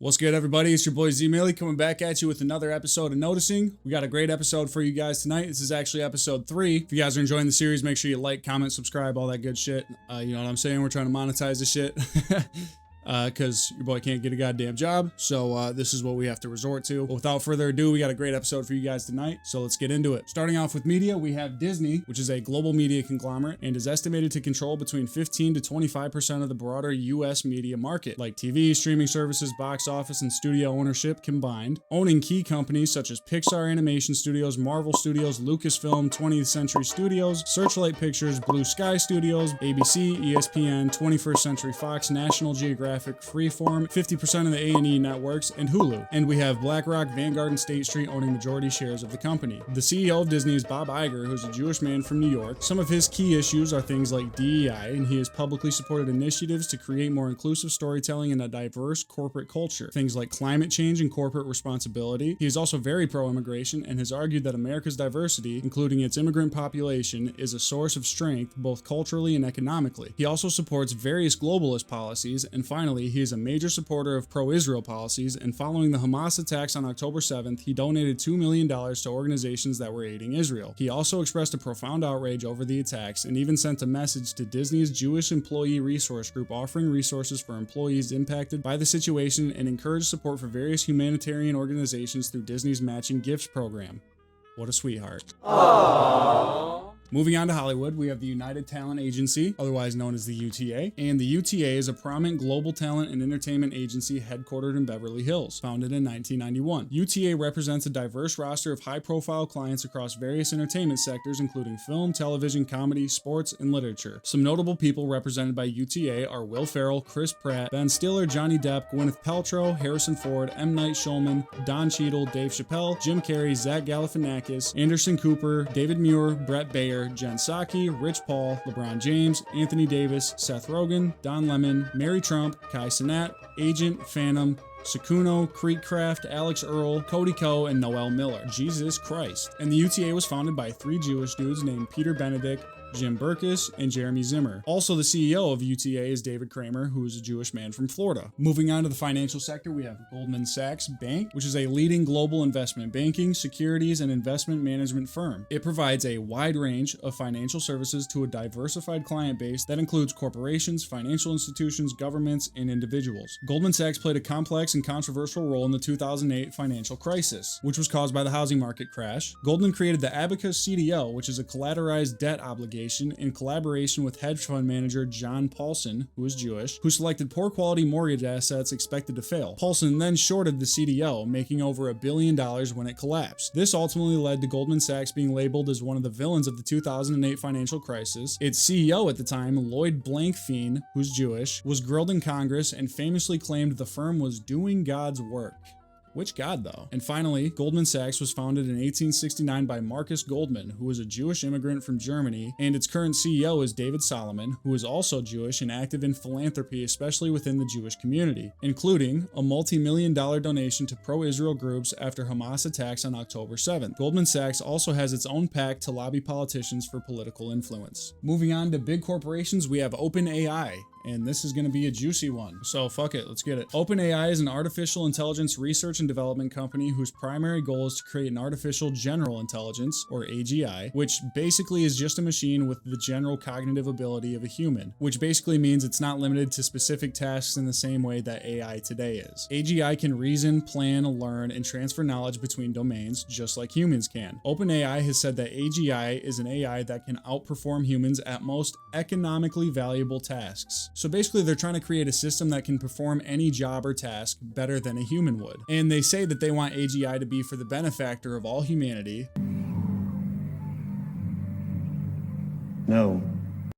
What's good, everybody? It's your boy Zmilly coming back at you with another episode of Noticing. We got a great episode for you guys tonight. This is actually episode 3. If you guys are enjoying the series, make sure you like, comment, subscribe, all that good shit. You know what I'm saying? We're trying to monetize this shit. Because your boy can't get a goddamn job. So this is what we have to resort to. But without further ado, we got a great episode for you guys tonight. So let's get into it. Starting off with media, we have Disney, which is a global media conglomerate and is estimated to control between 15 to 25% of the broader US media market, like TV, streaming services, box office, and studio ownership combined, owning key companies such as Pixar Animation Studios, Marvel Studios, Lucasfilm, 20th Century Studios, Searchlight Pictures, Blue Sky Studios, ABC, ESPN, 21st Century Fox, National Geographic, Freeform, 50% of the A&E networks, and Hulu. And we have BlackRock, Vanguard, and State Street owning majority shares of the company. The CEO of Disney is Bob Iger, who's a Jewish man from New York. Some of his key issues are things like DEI, and he has publicly supported initiatives to create more inclusive storytelling and a diverse corporate culture. Things like climate change and corporate responsibility. He is also very pro-immigration and has argued that America's diversity, including its immigrant population, is a source of strength both culturally and economically. He also supports various globalist policies, and finally, he is a major supporter of pro-Israel policies, and following the Hamas attacks on October 7th, he donated $2 million to organizations that were aiding Israel. He also expressed a profound outrage over the attacks and even sent a message to Disney's Jewish Employee Resource Group offering resources for employees impacted by the situation and encouraged support for various humanitarian organizations through Disney's Matching Gifts program. What a sweetheart. Aww. Moving on to Hollywood, we have the United Talent Agency, otherwise known as the UTA, and the UTA is a prominent global talent and entertainment agency headquartered in Beverly Hills, founded in 1991. UTA represents a diverse roster of high-profile clients across various entertainment sectors, including film, television, comedy, sports, and literature. Some notable people represented by UTA are Will Ferrell, Chris Pratt, Ben Stiller, Johnny Depp, Gwyneth Paltrow, Harrison Ford, M. Night Shyamalan, Don Cheadle, Dave Chappelle, Jim Carrey, Zach Galifianakis, Anderson Cooper, David Muir, Brett Bayer, Jen Psaki, Rich Paul, LeBron James, Anthony Davis, Seth Rogen, Don Lemon, Mary Trump, Kai Cenat, Agent, Phantom, Sakuno, Creekcraft, Alex Earl, Cody Ko, and Noel Miller. Jesus Christ. And the UTA was founded by 3 Jewish dudes named Peter Benedict, Jim Berkus, and Jeremy Zimmer. Also, the CEO of UTA is David Kramer, who is a Jewish man from Florida. Moving on to the financial sector, we have Goldman Sachs Bank, which is a leading global investment banking, securities, and investment management firm. It provides a wide range of financial services to a diversified client base that includes corporations, financial institutions, governments, and individuals. Goldman Sachs played a complex and controversial role in the 2008 financial crisis, which was caused by the housing market crash. Goldman created the Abacus CDO, which is a collateralized debt obligation in collaboration with hedge fund manager John Paulson, who is Jewish, who selected poor quality mortgage assets expected to fail. Paulson then shorted the CDO, making over $1 billion when it collapsed. This ultimately led to Goldman Sachs being labeled as one of the villains of the 2008 financial crisis. Its CEO at the time, Lloyd Blankfein, who's Jewish, was grilled in Congress and famously claimed the firm was doing God's work. Which God, though? And finally, Goldman Sachs was founded in 1869 by Marcus Goldman, who was a Jewish immigrant from Germany, and its current CEO is David Solomon, who is also Jewish and active in philanthropy, especially within the Jewish community, including a multi-million-dollar donation to pro-Israel groups after Hamas attacks on October 7th. Goldman Sachs also has its own PAC to lobby politicians for political influence. Moving on to big corporations, we have OpenAI. And this is going to be a juicy one. So fuck it, let's get it. OpenAI is an artificial intelligence research and development company whose primary goal is to create an artificial general intelligence, or AGI, which basically is just a machine with the general cognitive ability of a human, which basically means it's not limited to specific tasks in the same way that AI today is. AGI can reason, plan, learn, and transfer knowledge between domains, just like humans can. OpenAI has said that AGI is an AI that can outperform humans at most economically valuable tasks. So basically, they're trying to create a system that can perform any job or task better than a human would. And they say that they want AGI to be for the benefactor of all humanity. No.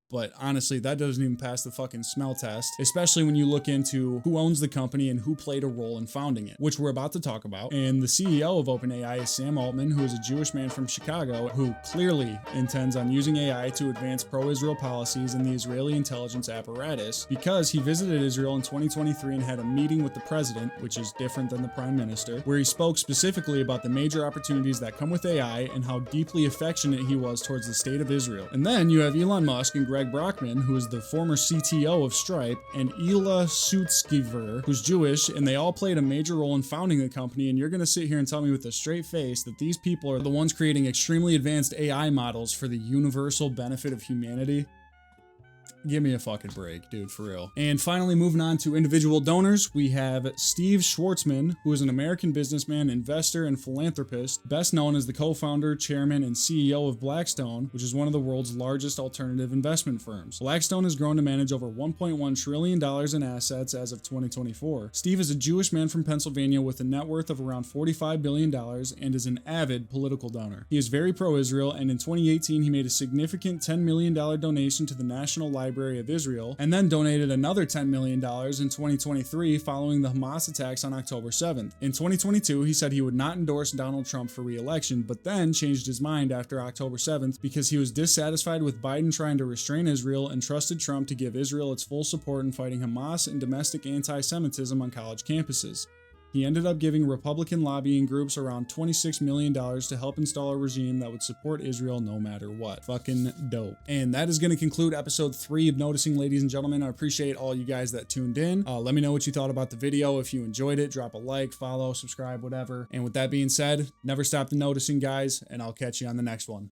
But honestly, that doesn't even pass the fucking smell test, especially when you look into who owns the company and who played a role in founding it, which we're about to talk about. And the CEO of OpenAI is Sam Altman, who is a Jewish man from Chicago, who clearly intends on using AI to advance pro-Israel policies in the Israeli intelligence apparatus, because he visited Israel in 2023 and had a meeting with the president, which is different than the prime minister, where he spoke specifically about the major opportunities that come with AI and how deeply affectionate he was towards the state of Israel. And then you have Elon Musk and Greg Greg Brockman, who is the former CTO of Stripe, and Ela Sutskever, who's Jewish, and they all played a major role in founding the company. And you're going to sit here and tell me with a straight face that these people are the ones creating extremely advanced AI models for the universal benefit of humanity? Give me a fucking break, dude, for real. And finally, moving on to individual donors, we have Steve Schwartzman, who is an American businessman, investor, and philanthropist, best known as the co-founder, chairman, and CEO of Blackstone, which is one of the world's largest alternative investment firms. Blackstone has grown to manage over $1.1 trillion in assets as of 2024. Steve is a Jewish man from Pennsylvania with a net worth of around $45 billion and is an avid political donor. He is very pro-Israel, and in 2018, he made a significant $10 million donation to the National Library of Israel, and then donated another $10 million in 2023 following the Hamas attacks on October 7th. In 2022, he said he would not endorse Donald Trump for re-election, but then changed his mind after October 7th because he was dissatisfied with Biden trying to restrain Israel and trusted Trump to give Israel its full support in fighting Hamas and domestic anti-Semitism on college campuses. He ended up giving Republican lobbying groups around $26 million to help install a regime that would support Israel no matter what. Fucking dope. And that is going to conclude episode 3 of Noticing, ladies and gentlemen. I appreciate all you guys that tuned in. Let me know what you thought about the video. If you enjoyed it, drop a like, follow, subscribe, whatever. And with that being said, never stop the noticing, guys, and I'll catch you on the next one.